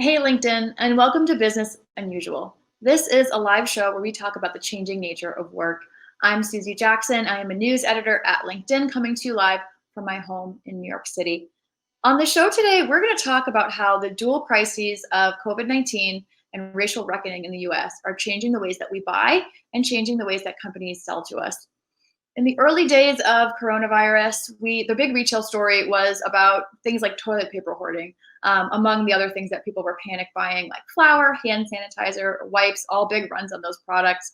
Hey, LinkedIn, and welcome to Business Unusual. This is a live show where we talk about the changing nature of work. I'm Susie Jackson. I am a news editor at LinkedIn, coming to you live from my home in New York City. On the show today, we're going to talk about how the dual crises of COVID 19 and racial reckoning in the US are changing the ways that we buy and changing the ways that companies sell to us. In the early days of coronavirus, the big retail story was about things like toilet paper hoarding, among the other things that people were panic buying, like flour, hand sanitizer, wipes, all big runs on those products.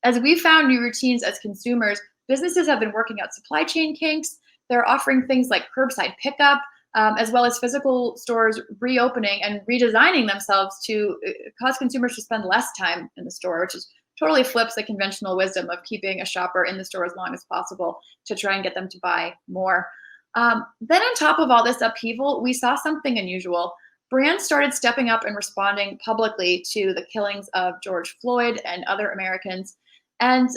As we found new routines as consumers, businesses have been working out supply chain kinks. They're offering things like curbside pickup, as well as physical stores reopening and redesigning themselves to cause consumers to spend less time in the store, which is totally flips the conventional wisdom of keeping a shopper in the store as long as possible to try and get them to buy more. Then, on top of all this upheaval, we saw something unusual. Brands started stepping up and responding publicly to the killings of George Floyd and other Americans. And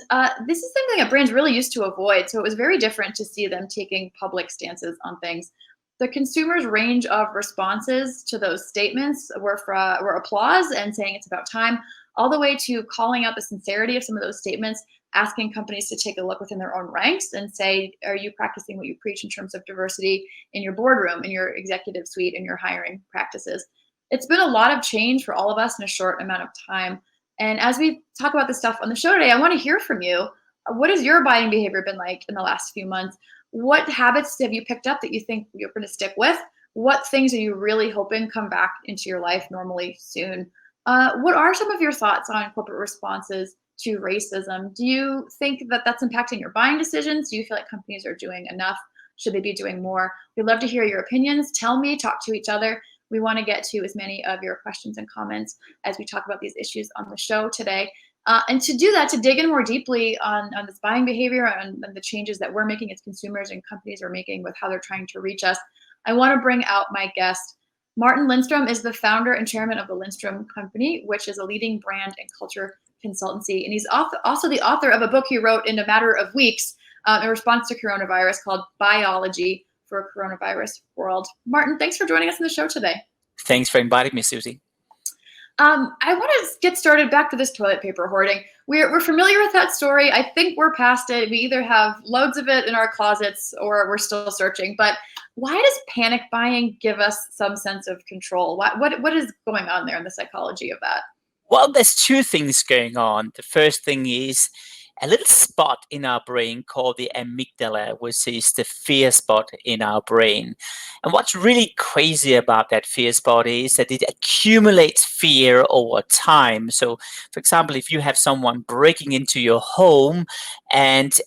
this is something that brands really used to avoid. So it was very different to see them taking public stances on things. The consumers' range of responses to those statements were applause and saying it's about time, all the way to calling out the sincerity of some of those statements, asking companies to take a look within their own ranks and say, are you practicing what you preach in terms of diversity in your boardroom, in your executive suite, in your hiring practices? It's been a lot of change for all of us in a short amount of time. And as we talk about this stuff on the show today, I want to hear from you. What has your buying behavior been like in the last few months? What habits have you picked up that you think you're going to stick with? What things are you really hoping come back into your life normally soon? What are some of your thoughts on corporate responses to racism? Do you think that that's impacting your buying decisions? Do you feel like companies are doing enough? Should they be doing more? We'd love to hear your opinions. Tell me, talk to each other. We want to get to as many of your questions and comments as we talk about these issues on the show today. And to do that, to dig in more deeply on this buying behavior and the changes that we're making as consumers and companies are making with how they're trying to reach us, I want to bring out my guest. Martin Lindstrom is the founder and chairman of the Lindstrom Company, which is a leading brand and culture consultancy. And he's also the author of a book he wrote in a matter of weeks in response to coronavirus called Biology for a Coronavirus World. Martin, thanks for joining us on the show today. Thanks for inviting me, Susie. I want to get started back to this toilet paper hoarding. We're familiar with that story. I think we're past it. We either have loads of it in our closets or we're still searching. But why does panic buying give us some sense of control? What is going on there in the psychology of that? Well, there's two things going on. The first thing is a little spot in our brain called the amygdala, which is the fear spot in our brain. And what's really crazy about that fear spot is that it accumulates fear over time. So, for example, if you have someone breaking into your home and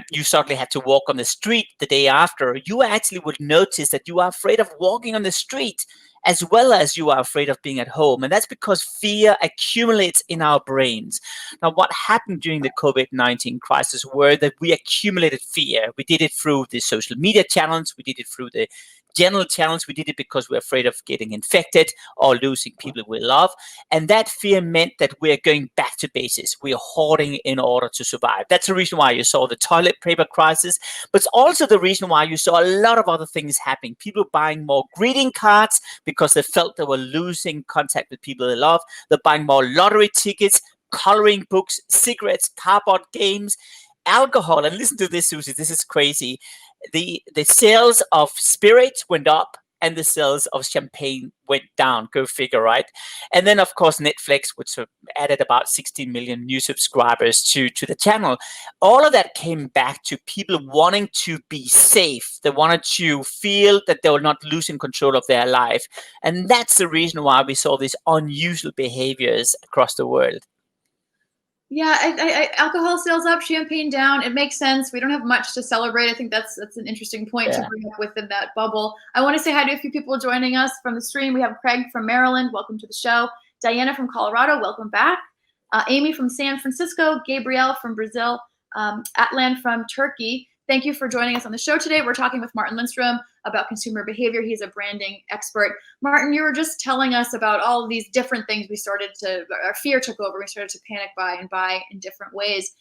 you suddenly have to walk on the street the day after, you actually would notice that you are afraid of walking on the street as well as you are afraid of being at home. And that's because fear accumulates in our brains. Now, what happened during the COVID-19 crisis were that we accumulated fear. We did it through the social media channels. We did it through the general channels. We did it because we're afraid of getting infected or losing people we love. And that fear meant that we're going back to basics. We're hoarding in order to survive. That's the reason why you saw the toilet paper crisis, but it's also the reason why you saw a lot of other things happening. People buying more greeting cards because they felt they were losing contact with people they love. They're buying more lottery tickets, coloring books, cigarettes, cardboard games, alcohol. And listen to this, Susie, this is crazy. The sales of spirits went up and the sales of champagne went down. Go figure, right? And then, of course, Netflix, which added about 16 million new subscribers to the channel. All of that came back to people wanting to be safe. They wanted to feel that they were not losing control of their life. And that's the reason why we saw these unusual behaviors across the world. Yeah, alcohol sales up, champagne down. It makes sense. We don't have much to celebrate. I think that's an interesting point to bring up within that bubble. I want to say hi to a few people joining us from the stream. We have Craig from Maryland. Welcome to the show. Diana from Colorado. Welcome back. Amy from San Francisco. Gabrielle from Brazil. Atlan from Turkey. Thank you for joining us on the show today. We're talking with Martin Lindstrom about consumer behavior. He's a branding expert. Martin, you were just telling us about all of these different things our fear took over. We started to panic buy and buy in different ways.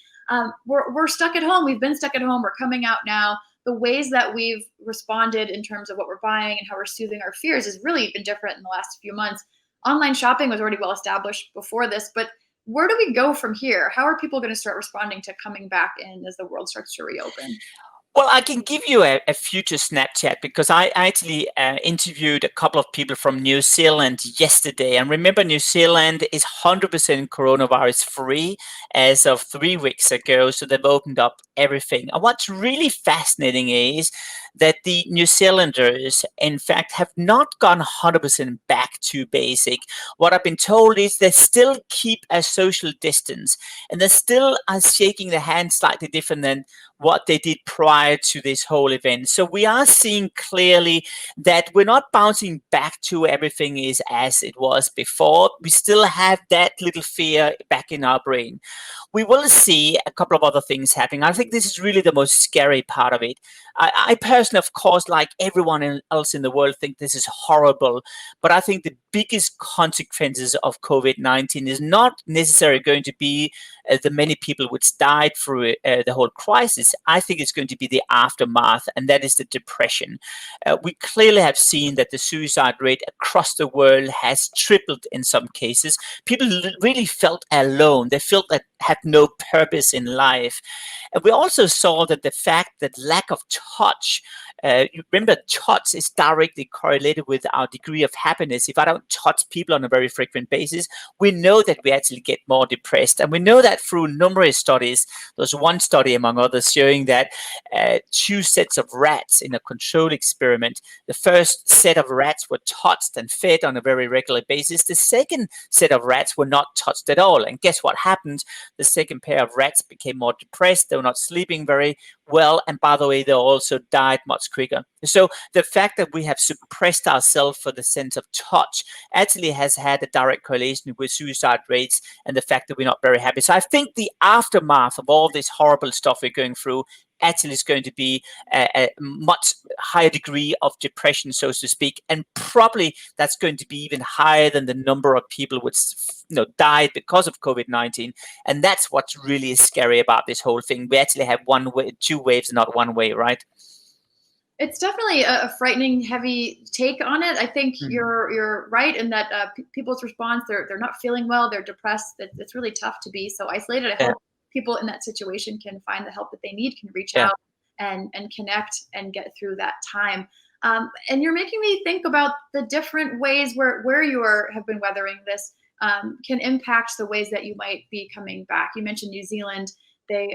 We're stuck at home. We've been stuck at home. We're coming out now. The ways that we've responded in terms of what we're buying and how we're soothing our fears has really been different in the last few months. online shopping was already well established before this, but where do we go from here? How are people going to start responding to coming back in as the world starts to reopen? Well, I can give you a future Snapchat because I actually interviewed a couple of people from New Zealand yesterday. And remember, New Zealand is 100% coronavirus free as of 3 weeks ago. So they've opened up everything. And what's really fascinating is that the New Zealanders, in fact, have not gone 100% back to basic. What I've been told is they still keep a social distance and they still are shaking the hand slightly different than what they did prior to this whole event. So we are seeing clearly that we're not bouncing back to everything is as it was before. We still have that little fear back in our brain. We will see a couple of other things happening. I think this is really the most scary part of it. I personally, of course, like everyone else in the world, think this is horrible. But I think the biggest consequences of COVID-19 is not necessarily going to be the many people which died through the whole crisis. I think it's going to be the aftermath, and that is the depression. We clearly have seen that the suicide rate across the world has tripled in some cases. People really felt alone. They felt that had no purpose in life. And we also saw that the fact that lack of touch, you remember touch is directly correlated with our degree of happiness. If I don't touch people on a very frequent basis, we know that we actually get more depressed. And we know that through numerous studies. There's one study among others showing that 2 sets of rats in a control experiment, the first set of rats were touched and fed on a very regular basis. The second set of rats were not touched at all. And guess what happened? The second pair of rats became more depressed. They were not sleeping very well. And by the way, they also died much quicker. So the fact that we have suppressed ourselves for the sense of touch actually has had a direct correlation with suicide rates and the fact that we're not very happy. So I think the aftermath of all this horrible stuff we're going through actually is going to be a much higher degree of depression, so to speak, and probably that's going to be even higher than the number of people which died because of COVID-19. And that's what's really scary about this whole thing. We actually have 2 waves, not one way, right? It's definitely a frightening, heavy take on it. I think you're right in that people's response, they're not feeling well, they're depressed. It's really tough to be so isolated. I hope people in that situation can find the help that they need, can reach out and connect and get through that time. And you're making me think about the different ways where you have been weathering this can impact the ways that you might be coming back. You mentioned New Zealand. They've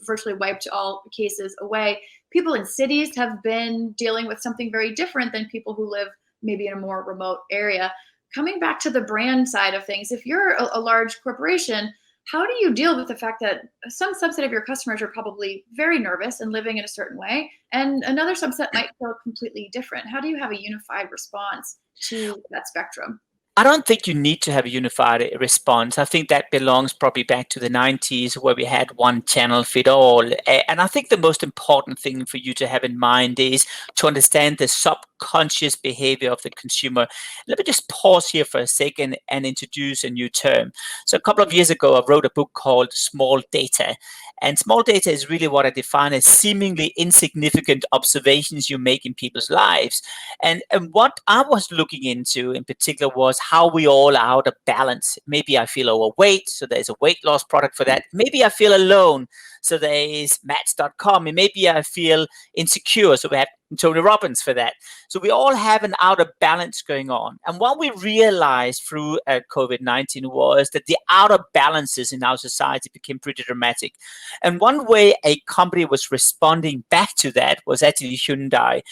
virtually wiped all cases away. People in cities have been dealing with something very different than people who live maybe in a more remote area. Coming back to the brand side of things, if you're a large corporation, how do you deal with the fact that some subset of your customers are probably very nervous and living in a certain way, and another subset might feel completely different? How do you have a unified response to that spectrum? I don't think you need to have a unified response. I think that belongs probably back to the 90s where we had one channel fit all. And I think the most important thing for you to have in mind is to understand the subconscious behavior of the consumer. Let me just pause here for a second and introduce a new term. So a couple of years ago, I wrote a book called Small Data. And small data is really what I define as seemingly insignificant observations you make in people's lives. And what I was looking into in particular was how we all are out of balance. Maybe I feel overweight, so there's a weight loss product for that. Maybe I feel alone, so there is Match.com. And maybe I feel insecure, so we have Tony Robbins for that. So we all have an out of balance going on. And what we realized through COVID-19 was that the out of balances in our society became pretty dramatic. And one way a company was responding back to that was actually Hyundai,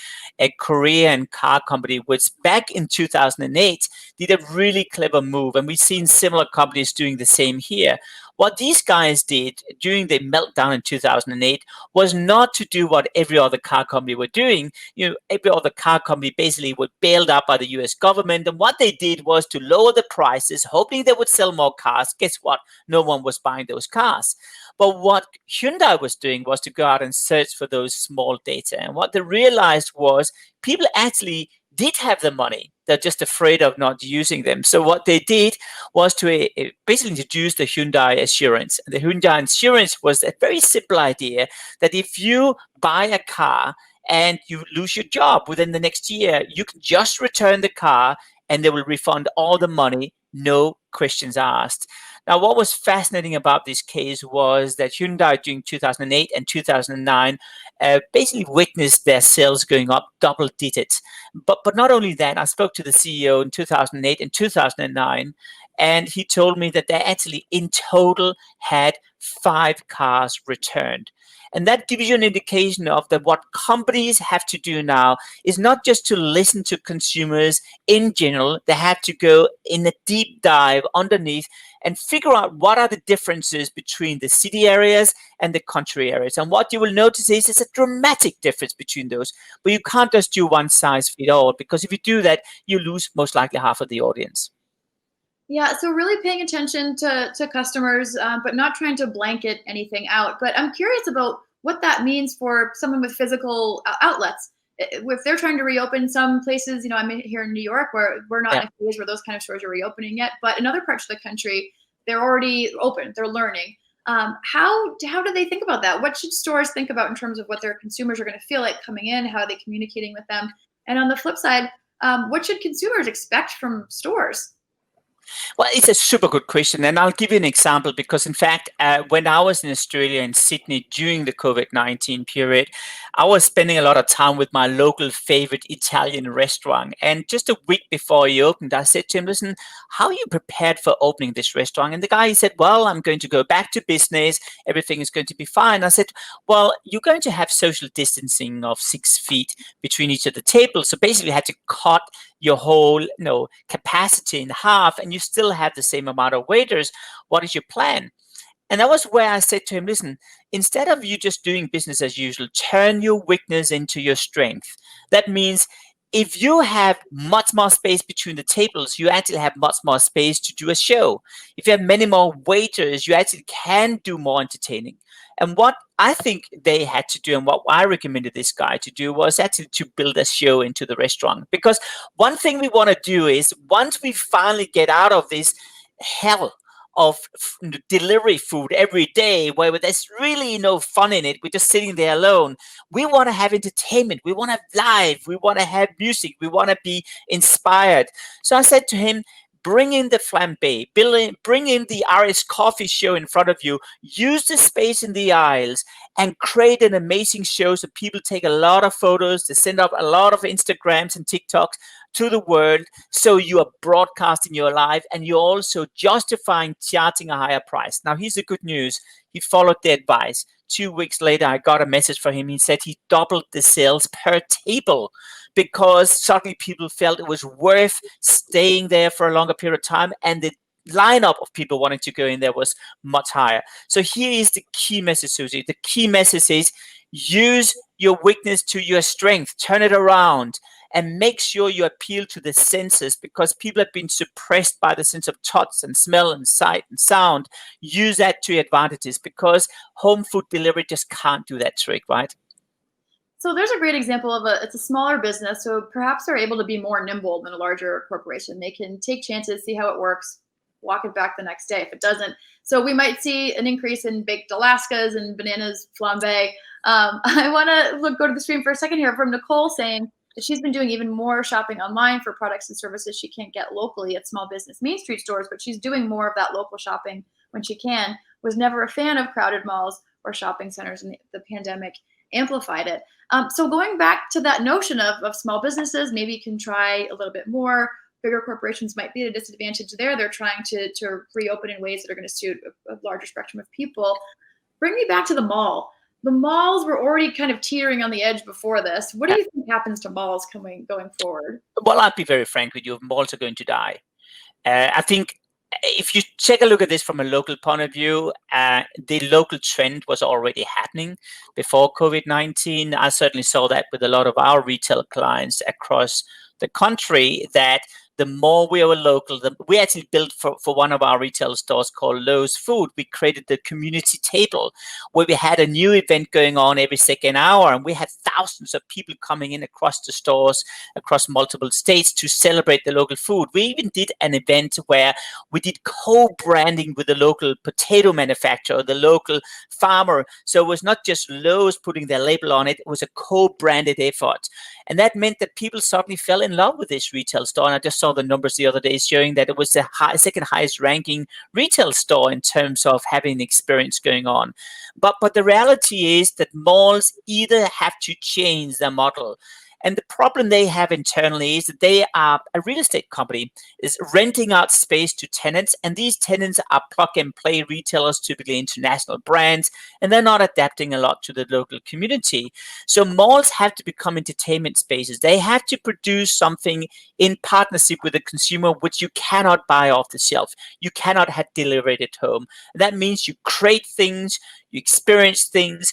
a Korean car company, which back in 2008 did a really clever move. And we've seen similar companies doing the same here. What these guys did during the meltdown in 2008 was not to do what every other car company were doing. Every other car company basically was bailed out by the US government. And what they did was to lower the prices, hoping they would sell more cars. Guess what? No one was buying those cars. But what Hyundai was doing was to go out and search for those small data. And what they realized was people actually did have the money. They're just afraid of not using them. So what they did was to basically introduce the Hyundai Assurance. The Hyundai Assurance was a very simple idea that if you buy a car and you lose your job within the next year, you can just return the car and they will refund all the money, no questions asked. Now, what was fascinating about this case was that Hyundai during 2008 and 2009 basically witnessed their sales going up double digits. But not only that, I spoke to the CEO in 2008 and 2009, and he told me that they actually in total had 5 cars returned. And that gives you an indication of that what companies have to do now is not just to listen to consumers in general. They have to go in a deep dive underneath and figure out what are the differences between the city areas and the country areas. And what you will notice is it's a dramatic difference between those. But you can't just do one size fit all, because if you do that, you lose most likely half of the audience. Yeah, so really paying attention to customers, but not trying to blanket anything out. But I'm curious about what that means for someone with physical outlets. If they're trying to reopen some places, I'm here in New York where we're not in a phase where those kind of stores are reopening yet. But in other parts of the country, they're already open. They're learning. How do they think about that? What should stores think about in terms of what their consumers are going to feel like coming in? How are they communicating with them? And on the flip side, what should consumers expect from stores? Well, it's a super good question. And I'll give you an example because, in fact, when I was in Australia, in Sydney, during the COVID-19 period, I was spending a lot of time with my local favorite Italian restaurant. And just a week before he opened, I said to him, listen, how are you prepared for opening this restaurant? And the guy said, well, I'm going to go back to business. Everything is going to be fine. I said, well, you're going to have social distancing of 6 feet between each of the tables. So basically, you had to cut your whole capacity in half, and you still have the same amount of waiters. What is your plan? And that was where I said to him, listen, instead of you just doing business as usual, turn your weakness into your strength. That means if you have much more space between the tables, you actually have much more space to do a show. If you have many more waiters, you actually can do more entertaining. And what I think they had to do, and what I recommended this guy to do, was actually to build a show into the restaurant. Because one thing we want to do is, once we finally get out of this hell of delivery food every day, where there's really no fun in it, we're just sitting there alone, we want to have entertainment, we want to have live, we want to have music, we want to be inspired. So I said to him, bring in the flambe, bring in the Irish coffee show in front of you, use the space in the aisles, and create an amazing show so people take a lot of photos, they send up a lot of Instagrams and TikToks to the world. So you are broadcasting your life, and you're also justifying charging a higher price. Now, here's the good news. He followed the advice. 2 weeks later, I got a message from him. He said he doubled the sales per table because suddenly people felt it was worth staying there for a longer period of time, and the lineup of people wanting to go in there was much higher. So here is the key message, Susie. The key message is use your weakness to your strength, turn it around, and make sure you appeal to the senses, because people have been suppressed by the sense of touch and smell and sight and sound. Use that to your advantages, because home food delivery just can't do that trick, right? So there's a great example of it's a smaller business, so perhaps they're able to be more nimble than a larger corporation. They can take chances, see how it works, walk it back the next day if it doesn't. So we might see an increase in baked Alaskas and bananas flambe. I want to go to the stream for a second here from Nicole saying that she's been doing even more shopping online for products and services she can't get locally at small business Main Street stores, but she's doing more of that local shopping when she can. Was never a fan of crowded malls or shopping centers, and the pandemic amplified it. So going back to that notion of small businesses, maybe you can try a little bit more. Bigger corporations might be at a disadvantage there. They're trying to reopen in ways that are going to suit a larger spectrum of people. Bring me back to the mall. The malls were already kind of teetering on the edge before this. What do you think happens to malls going forward? Well, I'll be very frank with you. Malls are going to die. I think if you take a look at this from a local point of view, the local trend was already happening before COVID-19. I certainly saw that with a lot of our retail clients across the country, that the more we were local, we actually built for one of our retail stores called Lowe's Food. We created the community table where we had a new event going on every second hour, and we had thousands of people coming in across the stores, across multiple states, to celebrate the local food. We even did an event where we did co-branding with the local potato manufacturer, the local farmer. So it was not just Lowe's putting their label on it, it was a co-branded effort. And that meant that people suddenly fell in love with this retail store. And I just saw saw the numbers the other day showing that it was the second highest ranking retail store in terms of having the experience going on. But the reality is that malls either have to change their model. And the problem they have internally is that they are a real estate company, is renting out space to tenants, and these tenants are plug and play retailers, typically international brands, and they're not adapting a lot to the local community. So malls have to become entertainment spaces. They have to produce something in partnership with the consumer, which you cannot buy off the shelf. You cannot have delivered at home. That means you create things, you experience things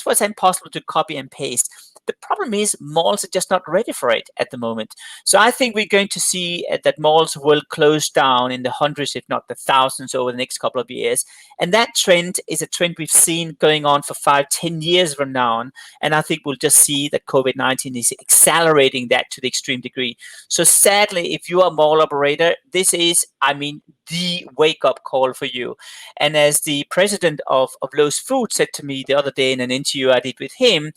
was impossible to copy and paste. The problem is malls are just not ready for it at the moment. So I think we're going to see that malls will close down in the hundreds, if not the thousands, over the next couple of years. And that trend is a trend we've seen going on for 5-10 years from now on. And I think we'll just see that COVID-19 is accelerating that to the extreme degree. So sadly, if you are a mall operator, this is, the wake-up call for you. And as the president of Lowe's Food said to me the other day in an interview I did with him,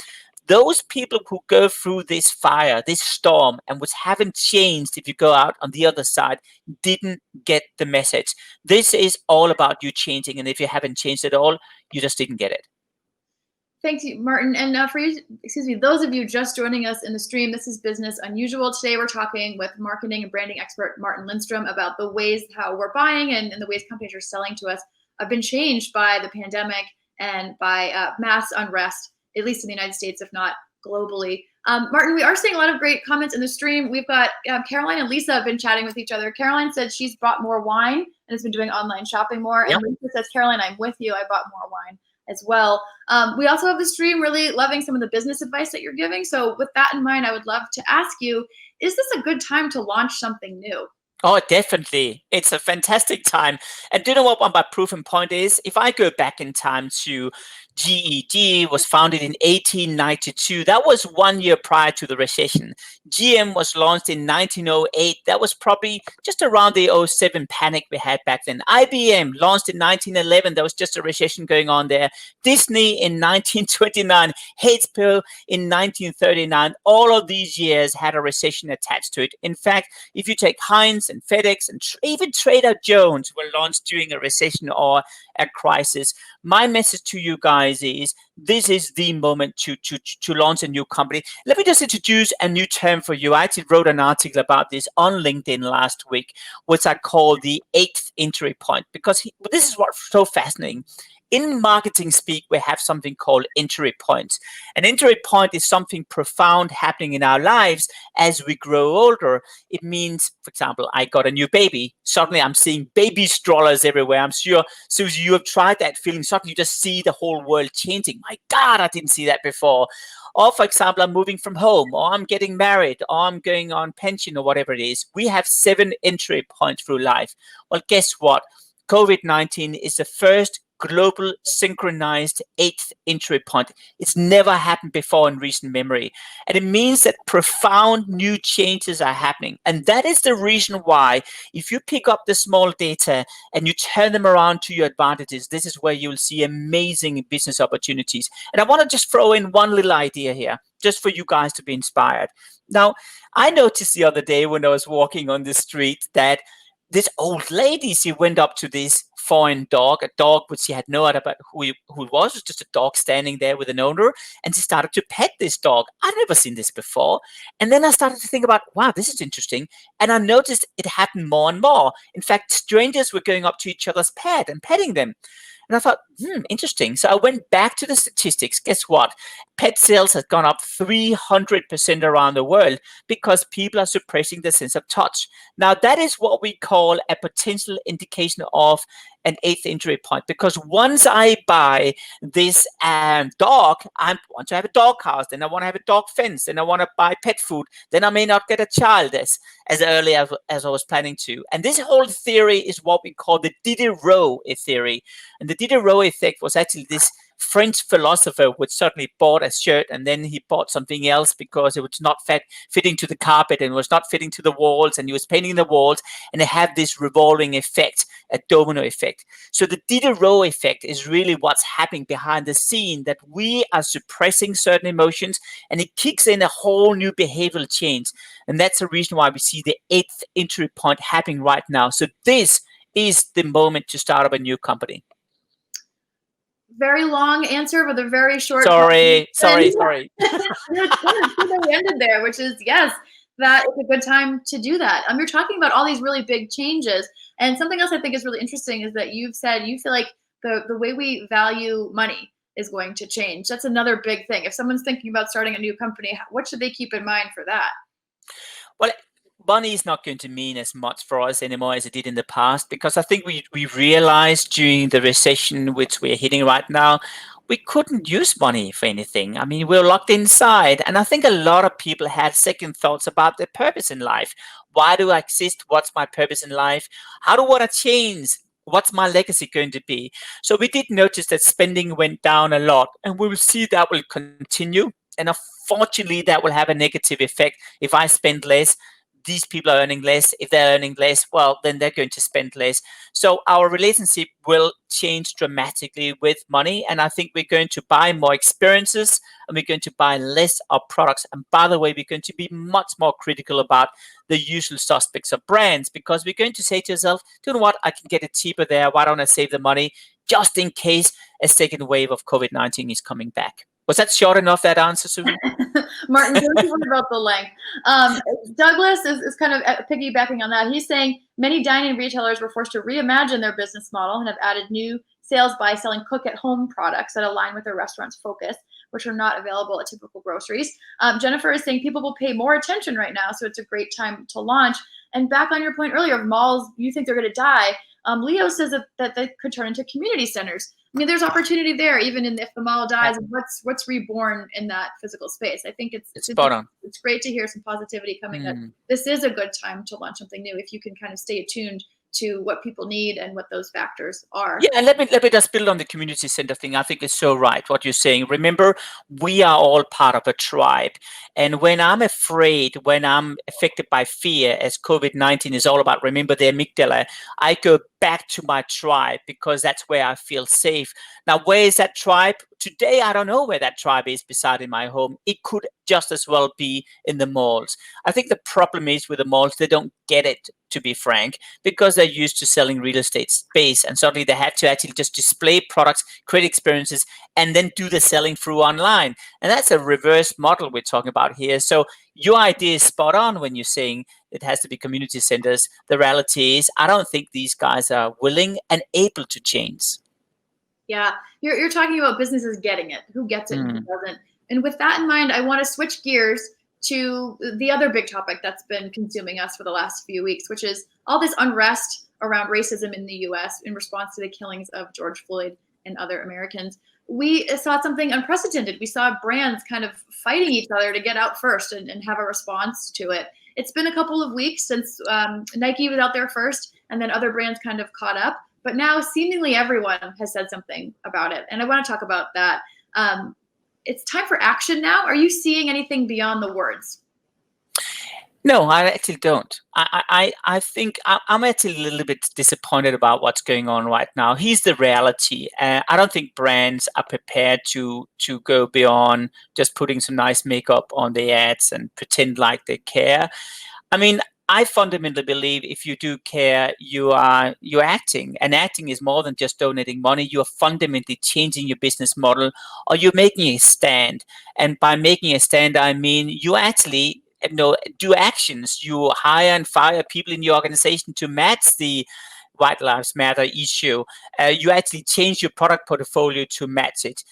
those people who go through this fire, this storm, and which haven't changed if you go out on the other side, didn't get the message. This is all about you changing. And if you haven't changed at all, you just didn't get it. Thank you, Martin. And for you, those of you just joining us in the stream, this is Business Unusual. Today we're talking with marketing and branding expert Martin Lindstrom about the ways how we're buying and the ways companies are selling to us have been changed by the pandemic and by mass unrest, at least in the United States, if not globally. Martin, we are seeing a lot of great comments in the stream. We've got Caroline and Lisa have been chatting with each other. Caroline said she's bought more wine and has been doing online shopping more. Yep. And Lisa says, Caroline, I'm with you. I bought more wine as well. We also have the stream really loving some of the business advice that you're giving. So with that in mind, I would love to ask you, is this a good time to launch something new? Oh, definitely. It's a fantastic time. And do you know what my proven point is? If I go back in time to GED was founded in 1892. That was 1 year prior to the recession. GM was launched in 1908. That was probably just around the 07 panic we had back then. IBM launched in 1911. There was just a recession going on there. Disney in 1929. HP in 1939. All of these years had a recession attached to it. In fact, if you take Heinz and FedEx and even Trader Joe's were launched during a recession or a crisis. My message to you guys is this is the moment to launch a new company. Let me just introduce a new term for you. I actually wrote an article about this on LinkedIn last week, which I call the 8th entry point, because this is what's so fascinating. In marketing speak, we have something called entry points. An entry point is something profound happening in our lives as we grow older. It means, for example, I got a new baby. Suddenly I'm seeing baby strollers everywhere. I'm sure, Susie, you have tried that feeling. Suddenly you just see the whole world changing. My God, I didn't see that before. Or, for example, I'm moving from home, or I'm getting married, or I'm going on pension, or whatever it is. We have 7 entry points through life. Well, guess what? COVID-19 is the first global synchronized 8th entry point. It's never happened before in recent memory. And it means that profound new changes are happening. And that is the reason why, if you pick up the small data and you turn them around to your advantages, this is where you'll see amazing business opportunities. And I want to just throw in one little idea here, just for you guys to be inspired. Now, I noticed the other day when I was walking on the street that this old lady, she went up to this foreign dog, a dog which she had no idea about who it was. It was just a dog standing there with an owner, and she started to pet this dog. I'd never seen this before. And then I started to think about, wow, this is interesting. And I noticed it happened more and more. In fact, strangers were going up to each other's pet and petting them. And I thought, interesting. So I went back to the statistics. Guess what? Pet sales has gone up 300% around the world because people are suppressing the sense of touch. Now, that is what we call a potential indication of an 8th entry point. Because once I buy this dog, I want to have a dog house, then I want to have a dog fence, then I want to buy pet food, then I may not get a child as early as I was planning to. And this whole theory is what we call the Diderot theory. And the Diderot effect was actually this French philosopher which suddenly bought a shirt and then he bought something else because it was not fitting to the carpet and was not fitting to the walls, and he was painting the walls, and it had this revolving effect. a domino effect. So the Diderot effect is really what's happening behind the scene, that we are suppressing certain emotions and it kicks in a whole new behavioral change. And that's the reason why we see the 8th entry point happening right now. So this is the moment to start up a new company. Very long answer with a very short. Sorry. We ended there, which is yes, that is a good time to do that. You're talking about all these really big changes, and something else I think is really interesting is that you've said you feel like the way we value money is going to change. That's another big thing. If someone's thinking about starting a new company, what should they keep in mind for that? Well, money is not going to mean as much for us anymore as it did in the past, because I think we realized during the recession which we're hitting right now, we couldn't use money for anything. I mean, we're locked inside. And I think a lot of people had second thoughts about their purpose in life. Why do I exist? What's my purpose in life? How do I want to change? What's my legacy going to be? So we did notice that spending went down a lot, and we will see that will continue. And unfortunately, that will have a negative effect. If I spend less, these people are earning less. If they're earning less, well, then they're going to spend less. So our relationship will change dramatically with money. And I think we're going to buy more experiences and we're going to buy less of products. And by the way, we're going to be much more critical about the usual suspects of brands, because we're going to say to yourself, you know what, I can get it cheaper there. Why don't I save the money just in case a second wave of COVID-19 is coming back? Was that short enough, that answer, Susan? Martin, don't worry about the length. Douglas is kind of piggybacking on that. He's saying many dining retailers were forced to reimagine their business model and have added new sales by selling cook-at-home products that align with their restaurant's focus, which are not available at typical groceries. Jennifer is saying people will pay more attention right now, so it's a great time to launch. And back on your point earlier of malls, you think they're going to die. Leo says that they could turn into community centers. I mean, there's opportunity there, even if the mall dies. Yeah. What's reborn in that physical space? I think it's spot on. It's great to hear some positivity coming. That this is a good time to launch something new if you can kind of stay attuned to what people need and what those factors are. Yeah, and let me just build on the community center thing. I think it's so right what you're saying. Remember, we are all part of a tribe. And when I'm afraid, when I'm affected by fear, as COVID-19 is all about, remember the amygdala, I go back to my tribe because that's where I feel safe. Now, where is that tribe? Today, I don't know where that tribe is beside in my home. It could just as well be in the malls. I think the problem is with the malls, they don't get it, to be frank, because they're used to selling real estate space. And suddenly they have to actually just display products, create experiences, and then do the selling through online. And that's a reverse model we're talking about here. So your idea is spot on when you're saying it has to be community centers. The reality is, I don't think these guys are willing and able to change. Yeah, you're talking about businesses getting it. Who gets it and who doesn't? And with that in mind, I want to switch gears to the other big topic that's been consuming us for the last few weeks, which is all this unrest around racism in the U.S. in response to the killings of George Floyd and other Americans. We saw something unprecedented. We saw brands kind of fighting each other to get out first and have a response to it. It's been a couple of weeks since Nike was out there first, and then other brands kind of caught up. But now seemingly everyone has said something about it. And I want to talk about that. It's time for action now. Are you seeing anything beyond the words? No, I actually don't. I think I'm actually a little bit disappointed about what's going on right now. Here's the reality. I don't think brands are prepared to go beyond just putting some nice makeup on the ads and pretend like they care. I mean, I fundamentally believe if you do care, you're acting, and acting is more than just donating money. You are fundamentally changing your business model, or you're making a stand. And by making a stand, I mean you actually do actions. You hire and fire people in your organization to match the White Lives Matter issue. You actually change your product portfolio to match it.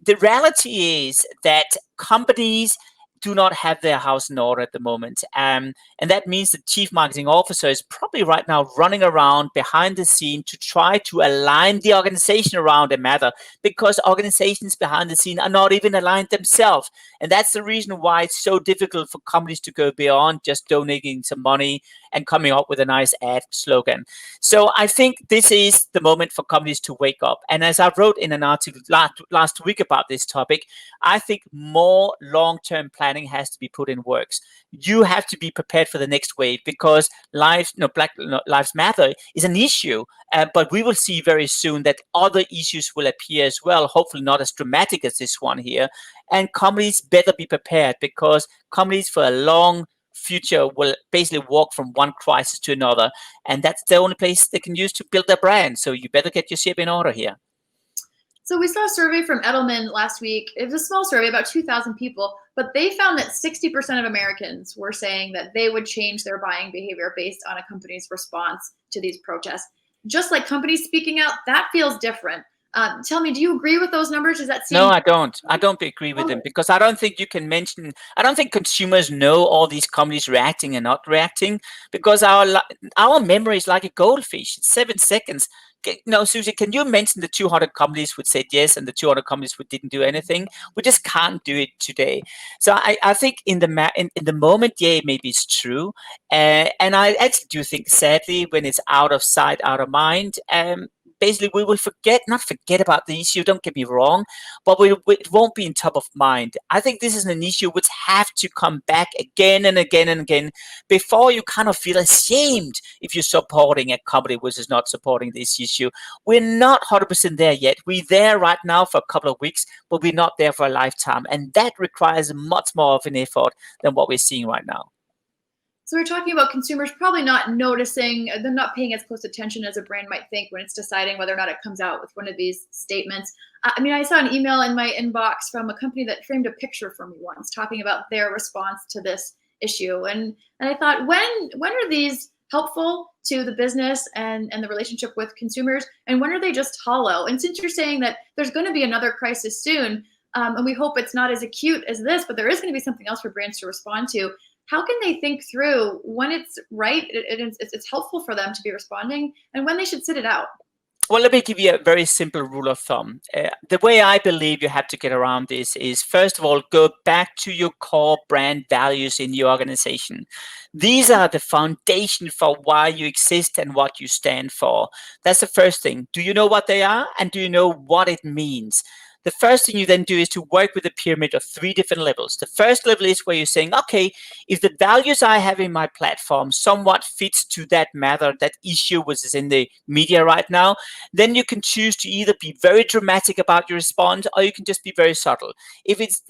The reality is that companies do not have their house in order at the moment. And that means the chief marketing officer is probably right now running around behind the scene to try to align the organization around a matter, because organizations behind the scene are not even aligned themselves. And that's the reason why it's so difficult for companies to go beyond just donating some money and coming up with a nice ad slogan. So I think this is the moment for companies to wake up. And as I wrote in an article last week about this topic, I think more long-term planning has to be put in works. You have to be prepared for the next wave because Black Lives Matter is an issue, but we will see very soon that other issues will appear as well, hopefully not as dramatic as this one here. And companies better be prepared because companies for a long future will basically walk from one crisis to another. And that's the only place they can use to build their brand. So you better get your ship in order here. So we saw a survey from Edelman last week. It was a small survey, about 2,000 people, but they found that 60% of Americans were saying that they would change their buying behavior based on a company's response to these protests. Just like companies speaking out, that feels different. Tell me, do you agree with those numbers? Does that seem? No, I don't. I don't agree with them because I don't think you can mention. I don't think consumers know all these companies reacting and not reacting because our memory is like a goldfish. It's 7 seconds. No, Susie, can you mention the 200 companies who said yes and the 200 companies who didn't do anything? We just can't do it today. So I think in the moment, yeah, maybe it's true, and I actually do think, sadly, when it's out of sight, out of mind. Basically, we will not forget about the issue, don't get me wrong, but it won't be in top of mind. I think this is an issue which have to come back again and again and again before you kind of feel ashamed if you're supporting a company which is not supporting this issue. We're not 100% there yet. We're there right now for a couple of weeks, but we're not there for a lifetime. And that requires much more of an effort than what we're seeing right now. So we're talking about consumers probably not noticing, them not paying as close attention as a brand might think when it's deciding whether or not it comes out with one of these statements. I mean, I saw an email in my inbox from a company that framed a picture for me once talking about their response to this issue. And I thought, when are these helpful to the business and the relationship with consumers? And when are they just hollow? And since you're saying that there's going to be another crisis soon, and we hope it's not as acute as this, but there is going to be something else for brands to respond to, how can they think through when it's right, it's helpful for them to be responding, and when they should sit it out? Well, let me give you a very simple rule of thumb. The way I believe you have to get around this is, first of all, go back to your core brand values in your organization. These are the foundation for why you exist and what you stand for. That's the first thing. Do you know what they are? And do you know what it means? The first thing you then do is to work with a pyramid of 3 different levels. The first level is where you're saying, okay, if the values I have in my platform somewhat fits to that matter, that issue which is in the media right now, then you can choose to either be very dramatic about your response or you can just be very subtle. If it's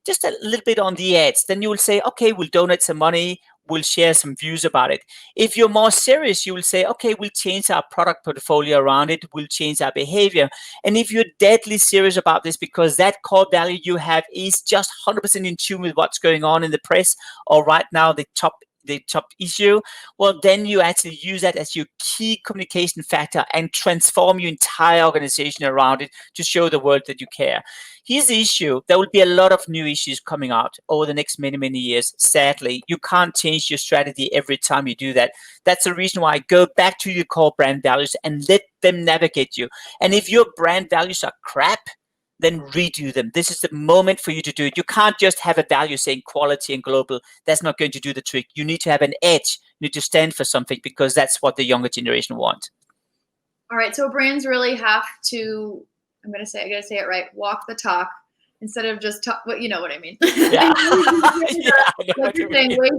just a little bit on the edge, then you will say, okay, we'll donate some money, we'll share some views about it. If you're more serious, you will say, okay, we'll change our product portfolio around it, we'll change our behavior. And if you're deadly serious about this because that core value you have is just 100% in tune with what's going on in the press or right now the top issue, well, then you actually use that as your key communication factor and transform your entire organization around it to show the world that you care. Here's the issue. There will be a lot of new issues coming out over the next many, many years. Sadly, you can't change your strategy every time you do that. That's the reason why I go back to your core brand values and let them navigate you. And if your brand values are crap, then redo them. This is the moment for you to do it. You can't just have a value saying quality and global. That's not going to do the trick. You need to have an edge. You need to stand for something because that's what the younger generation want. All right, so brands really have to, I gotta say it right, walk the talk instead of just talk, well, you know what I mean. Yeah.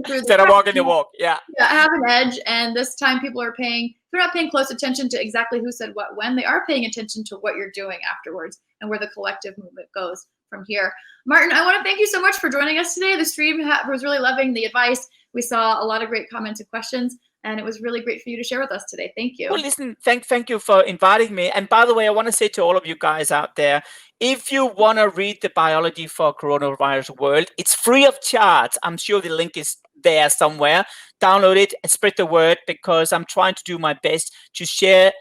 Instead of walking the walk, yeah. Have an edge, and this time people are they're not paying close attention to exactly who said what when. They are paying attention to what you're doing afterwards and where the collective movement goes from here. Martin, I want to thank you so much for joining us today. The stream was really loving the advice. We saw a lot of great comments and questions, and it was really great for you to share with us today. Thank you. Well, listen, thank you for inviting me. And by the way, I want to say to all of you guys out there, if you want to read the Biology for Coronavirus World, it's free of charge. I'm sure the link is there somewhere. Download it and spread the word because I'm trying to do my best to share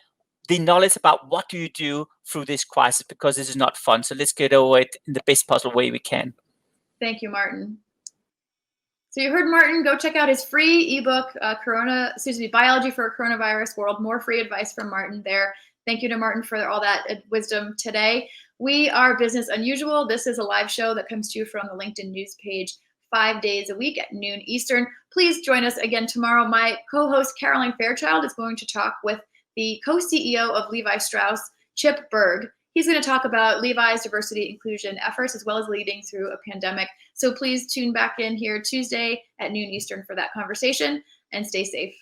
the knowledge about what do you do through this crisis because this is not fun. So let's get over it in the best possible way we can. Thank you, Martin. So you heard Martin. Go check out his free ebook, Biology for a Coronavirus World. More free advice from Martin there. Thank you to Martin for all that wisdom today. We are Business Unusual. This is a live show that comes to you from the LinkedIn news page 5 days a week at noon Eastern. Please join us again tomorrow. My co-host Caroline Fairchild is going to talk with the co-CEO of Levi Strauss, Chip Berg. He's going to talk about Levi's diversity inclusion efforts as well as leading through a pandemic. So please tune back in here Tuesday at noon Eastern for that conversation and stay safe.